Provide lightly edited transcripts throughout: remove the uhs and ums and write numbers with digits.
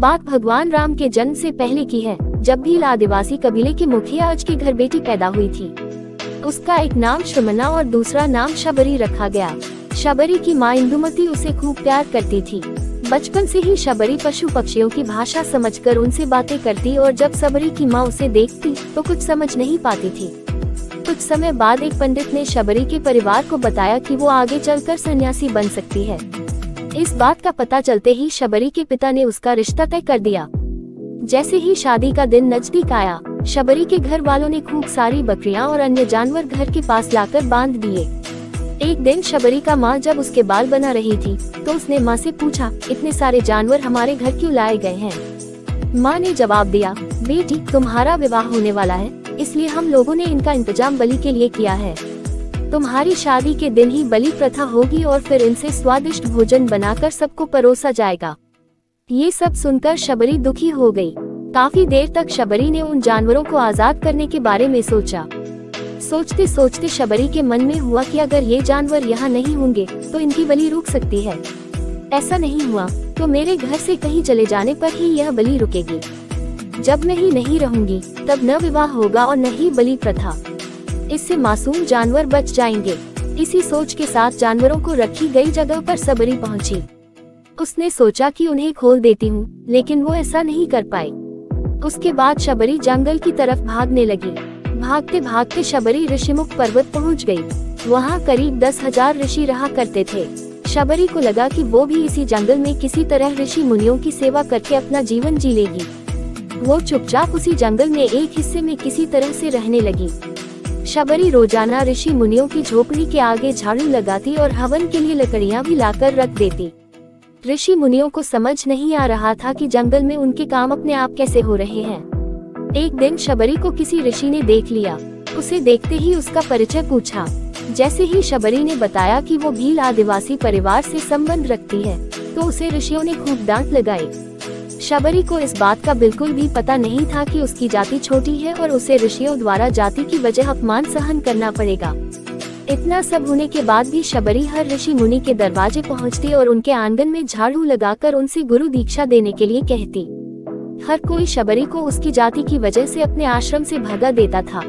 बात भगवान राम के जन्म से पहले की है, जब भील आदिवासी कबीले के मुखिया अज के घर बेटी पैदा हुई थी। उसका एक नाम श्रमना और दूसरा नाम शबरी रखा गया। शबरी की माँ इंदुमती उसे खूब प्यार करती थी। बचपन से ही शबरी पशु पक्षियों की भाषा समझकर उनसे बातें करती और जब शबरी की माँ उसे देखती तो कुछ समझ नहीं पाती थी। कुछ समय बाद एक पंडित ने शबरी के परिवार को बताया कि वो आगे चलकर सन्यासी बन सकती है। इस बात का पता चलते ही शबरी के पिता ने उसका रिश्ता तय कर दिया। जैसे ही शादी का दिन नजदीक आया, शबरी के घर वालों ने खूब सारी बकरियां और अन्य जानवर घर के पास लाकर बांध दिए। एक दिन शबरी का माँ जब उसके बाल बना रही थी तो उसने माँ से पूछा, इतने सारे जानवर हमारे घर क्यों लाए गए हैं? माँ ने जवाब दिया, बेटी तुम्हारा विवाह होने वाला है, इसलिए हम लोगों ने इनका इंतजाम बलि के लिए किया है। तुम्हारी शादी के दिन ही बलि प्रथा होगी और फिर इनसे स्वादिष्ट भोजन बनाकर सबको परोसा जाएगा। ये सब सुनकर शबरी दुखी हो गई। काफी देर तक शबरी ने उन जानवरों को आजाद करने के बारे में सोचा। सोचते सोचते शबरी के मन में हुआ कि अगर ये जानवर यहाँ नहीं होंगे तो इनकी बलि रुक सकती है। ऐसा नहीं हुआ तो मेरे घर से कहीं चले जाने पर ही यह बलि रुकेगी। जब मैं ही नहीं रहूंगी तब न विवाह होगा और न ही बलि प्रथा। इससे मासूम जानवर बच जाएंगे। इसी सोच के साथ जानवरों को रखी गई जगह पर शबरी पहुंची। उसने सोचा कि उन्हें खोल देती हूँ, लेकिन वो ऐसा नहीं कर पाई। उसके बाद शबरी जंगल की तरफ भागने लगी। भागते भागते शबरी ऋषिमुख पर्वत पहुंच गई। वहाँ करीब 10,000 ऋषि रहा करते थे। शबरी को लगा कि वो भी इसी जंगल में किसी तरह ऋषि मुनियों की सेवा करके अपना जीवन जी लेगी। वो चुपचाप उसी जंगल में एक हिस्से में किसी तरह से रहने लगी। शबरी रोजाना ऋषि मुनियों की झोपड़ी के आगे झाड़ू लगाती और हवन के लिए लकड़ियाँ भी लाकर रख देती। ऋषि मुनियों को समझ नहीं आ रहा था कि जंगल में उनके काम अपने आप कैसे हो रहे हैं। एक दिन शबरी को किसी ऋषि ने देख लिया। उसे देखते ही उसका परिचय पूछा। जैसे ही शबरी ने बताया कि वो भील आदिवासी परिवार से संबंध रखती है तो उसे ऋषियों ने खूब डांट लगाई। शबरी को इस बात का बिल्कुल भी पता नहीं था कि उसकी जाति छोटी है और उसे ऋषियों द्वारा जाति की वजह अपमान सहन करना पड़ेगा। इतना सब होने के बाद भी शबरी हर ऋषि मुनि के दरवाजे पहुंचती और उनके आंगन में झाड़ू लगाकर उनसे गुरु दीक्षा देने के लिए कहती। हर कोई शबरी को उसकी जाति की वजह से अपने आश्रम से भगा देता था।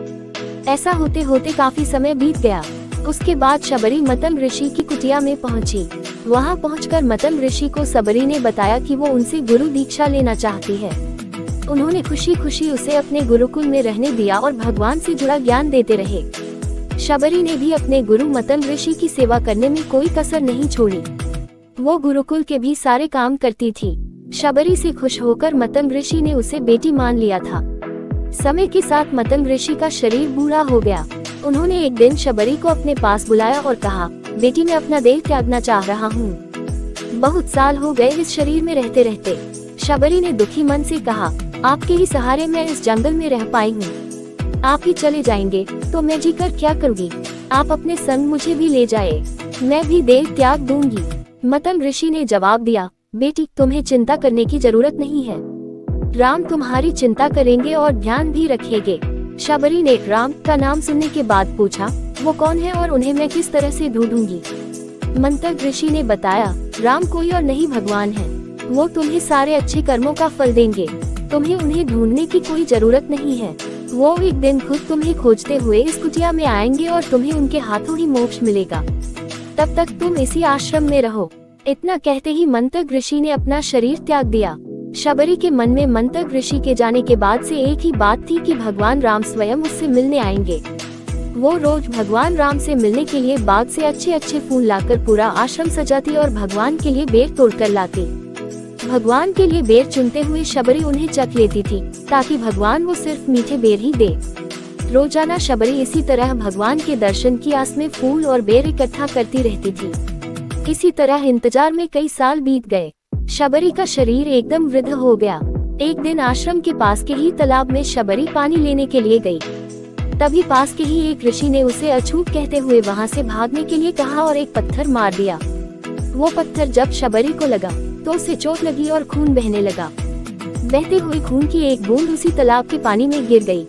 ऐसा होते होते काफी समय बीत गया। उसके बाद शबरी मतम ऋषि की कुटिया में पहुंची। वहां पहुंचकर मतम ऋषि को शबरी ने बताया कि वो उनसे गुरु दीक्षा लेना चाहती है। उन्होंने खुशी खुशी उसे अपने गुरुकुल में रहने दिया और भगवान से जुड़ा ज्ञान देते रहे। शबरी ने भी अपने गुरु मतम ऋषि की सेवा करने में कोई कसर नहीं छोड़ी। वो गुरुकुल के भी सारे काम करती थी। शबरी से खुश होकर मतम ऋषि ने उसे बेटी मान लिया था। समय के साथ मतम ऋषि का शरीर बूढ़ा हो गया। उन्होंने एक दिन शबरी को अपने पास बुलाया और कहा, बेटी मैं अपना देह त्यागना चाह रहा हूँ। बहुत साल हो गए इस शरीर में रहते रहते। शबरी ने दुखी मन से कहा, आपके ही सहारे मैं इस जंगल में रह पाई हूँ। आप ही चले जाएंगे तो मैं जी कर क्या करूँगी? आप अपने संग मुझे भी ले जाए, मैं भी देह त्याग दूंगी। मतम ऋषि ने जवाब दिया, बेटी तुम्हें चिंता करने की जरूरत नहीं है। राम तुम्हारी चिंता करेंगे और ध्यान भी रखेंगे। शबरी ने राम का नाम सुनने के बाद पूछा, वो कौन है और उन्हें मैं किस तरह से ढूंढूंगी? मंतक ऋषि ने बताया, राम कोई और नहीं भगवान है। वो तुम्हें सारे अच्छे कर्मों का फल देंगे। तुम्हें उन्हें ढूंढने की कोई जरूरत नहीं है। वो एक दिन खुद तुम्हें खोजते हुए इस कुटिया में आएंगे और तुम्हें उनके हाथों ही मोक्ष मिलेगा। तब तक तुम इसी आश्रम में रहो। इतना कहते ही मंतक ऋषि ने अपना शरीर त्याग दिया। शबरी के मन में मंतक ऋषि के जाने के बाद से एक ही बात थी कि भगवान राम स्वयं उससे मिलने आएंगे। वो रोज भगवान राम से मिलने के लिए बाग से अच्छे अच्छे फूल लाकर पूरा आश्रम सजाती और भगवान के लिए बेर तोड़कर लाती। भगवान के लिए बेर चुनते हुए शबरी उन्हें चख लेती थी ताकि भगवान वो सिर्फ मीठे बेर ही दे। रोजाना शबरी इसी तरह भगवान के दर्शन की आस में फूल और बेर इकट्ठा करती रहती थी। इसी तरह इंतजार में कई साल बीत गए। शबरी का शरीर एकदम वृद्ध हो गया। एक दिन आश्रम के पास के ही तालाब में शबरी पानी लेने के लिए गई। तभी पास के ही एक ऋषि ने उसे अछूत कहते हुए वहां से भागने के लिए कहा और एक पत्थर मार दिया। वो पत्थर जब शबरी को लगा तो उसे चोट लगी और खून बहने लगा। बहते हुए खून की एक बूंद उसी तालाब के पानी में गिर गई।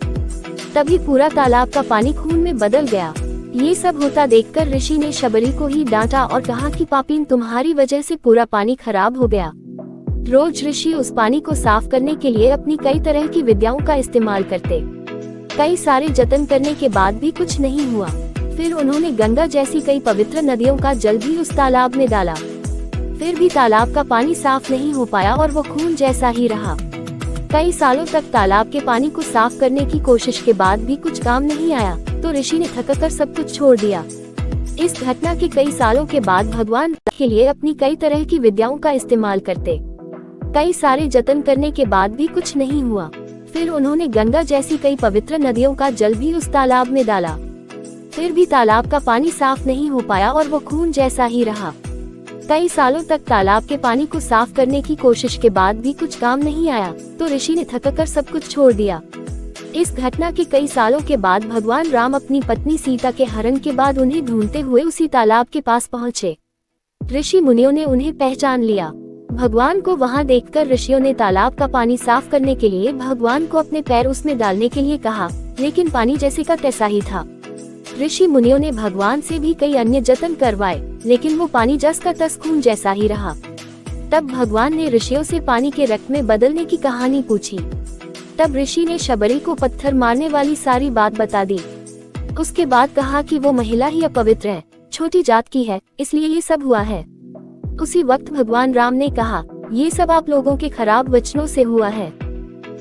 तभी पूरा तालाब का पानी खून में बदल गया। ये सब होता देखकर ऋषि ने शबरी को ही डांटा और कहा कि पापीन तुम्हारी वजह से पूरा पानी खराब हो गया। रोज ऋषि उस पानी को साफ करने के लिए अपनी कई तरह की विद्याओं का इस्तेमाल करते। कई सारे जतन करने के बाद भी कुछ नहीं हुआ। फिर उन्होंने गंगा जैसी कई पवित्र नदियों का जल भी उस तालाब में डाला, फिर भी तालाब का पानी साफ नहीं हो पाया और वो खून जैसा ही रहा। कई सालों तक तालाब के पानी को साफ करने की कोशिश के बाद भी कुछ काम नहीं आया, तो ऋषि ने थककर सब कुछ छोड़ दिया। इस घटना के कई सालों के बाद भगवान के लिए अपनी कई तरह की विद्याओं का इस्तेमाल करते। कई सारे जतन करने के बाद भी कुछ नहीं हुआ। फिर उन्होंने गंगा जैसी कई पवित्र नदियों का जल भी उस तालाब में डाला, फिर भी तालाब का पानी साफ नहीं हो पाया और वो खून जैसा ही रहा। कई सालों तक तालाब के पानी को साफ करने की कोशिश के बाद भी कुछ काम नहीं आया, तो ऋषि ने थककर सब कुछ छोड़ दिया। इस घटना के कई सालों के बाद भगवान राम अपनी पत्नी सीता के हरण के बाद उन्हें ढूंढते हुए उसी तालाब के पास पहुँचे। ऋषि मुनियों ने उन्हें पहचान लिया। भगवान को वहां देखकर ऋषियों ने तालाब का पानी साफ करने के लिए भगवान को अपने पैर उसमें डालने के लिए कहा, लेकिन पानी जैसे का तैसा ही था। ऋषि मुनियों ने भगवान से भी कई अन्य जतन करवाए, लेकिन वो पानी जस का तस खून जैसा ही रहा। तब भगवान ने ऋषियों से पानी के रक्त में बदलने की कहानी पूछी। तब ऋषि ने शबरी को पत्थर मारने वाली सारी बात बता दी। उसके बाद कहा कि वो महिला ही अपवित्र है, छोटी जात की है, इसलिए ये सब हुआ है। उसी वक्त भगवान राम ने कहा, ये सब आप लोगों के खराब वचनों से हुआ है।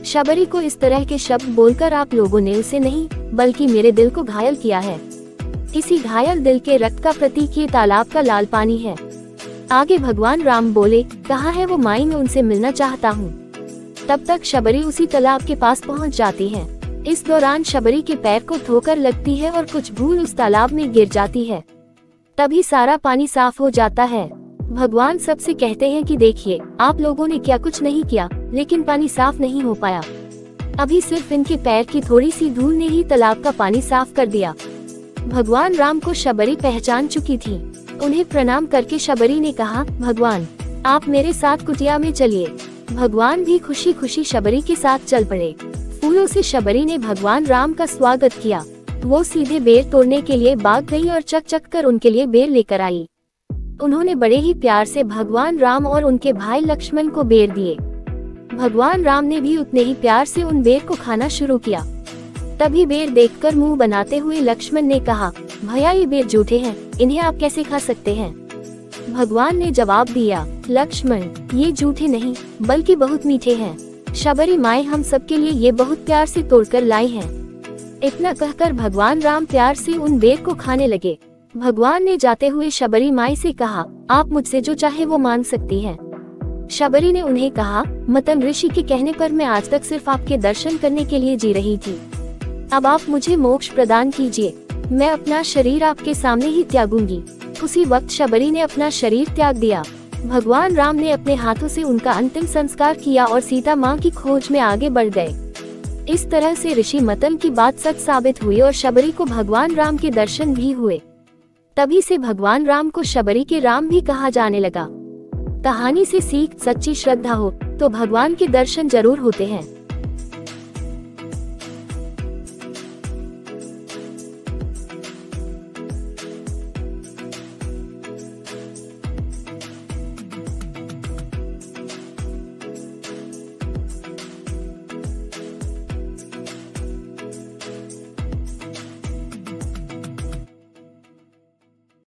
शबरी को इस तरह के शब्द बोलकर आप लोगों ने उसे नहीं बल्कि मेरे दिल को घायल किया है। इसी घायल दिल के रक्त का प्रतीक ये तालाब का लाल पानी है। आगे भगवान राम बोले, कहाँ है वो माई, मैं उनसे मिलना चाहता हूँ। तब तक शबरी उसी तालाब के पास पहुँच जाती है। इस दौरान शबरी के पैर को ठोकर लगती है और कुछ भूल उस तालाब में गिर जाती है। तभी सारा पानी साफ हो जाता है। भगवान सबसे कहते हैं कि देखिए, आप लोगों ने क्या कुछ नहीं किया, लेकिन पानी साफ नहीं हो पाया। अभी सिर्फ इनके पैर की थोड़ी सी धूल ने ही तालाब का पानी साफ कर दिया। भगवान राम को शबरी पहचान चुकी थी। उन्हें प्रणाम करके शबरी ने कहा, भगवान आप मेरे साथ कुटिया में चलिए। भगवान भी खुशी खुशी शबरी के साथ चल पड़े। फूलों से शबरी ने भगवान राम का स्वागत किया। वो सीधे बेर तोड़ने के लिए भाग गई और चक चक कर उनके लिए बेर लेकर आई। उन्होंने बड़े ही प्यार से भगवान राम और उनके भाई लक्ष्मण को बेर दिए। भगवान राम ने भी उतने ही प्यार से उन बेर को खाना शुरू किया। तभी बेर देखकर मुंह बनाते हुए लक्ष्मण ने कहा, भैया ये बेर जूठे हैं, इन्हें आप कैसे खा सकते हैं। भगवान ने जवाब दिया, लक्ष्मण ये जूठे नहीं बल्कि बहुत मीठे हैं। शबरी माए हम सबके लिए ये बहुत प्यार से तोड़कर लाई हैं। इतना कहकर भगवान राम प्यार से उन बेर को खाने लगे। भगवान ने जाते हुए शबरी माई से कहा, आप मुझसे जो चाहे वो मांग सकती हैं। शबरी ने उन्हें कहा, मतन ऋषि के कहने पर मैं आज तक सिर्फ आपके दर्शन करने के लिए जी रही थी। अब आप मुझे मोक्ष प्रदान कीजिए, मैं अपना शरीर आपके सामने ही त्यागूंगी। उसी वक्त शबरी ने अपना शरीर त्याग दिया। भगवान राम ने अपने हाथों से उनका अंतिम संस्कार किया और सीता माँ की खोज में आगे बढ़ गए। इस तरह से ऋषि मतन की बात सच साबित हुई और शबरी को भगवान राम के दर्शन भी हुए। तभी से भगवान राम को शबरी के राम भी कहा जाने लगा। कहानी से सीख, सच्ची श्रद्धा हो तो भगवान के दर्शन जरूर होते हैं।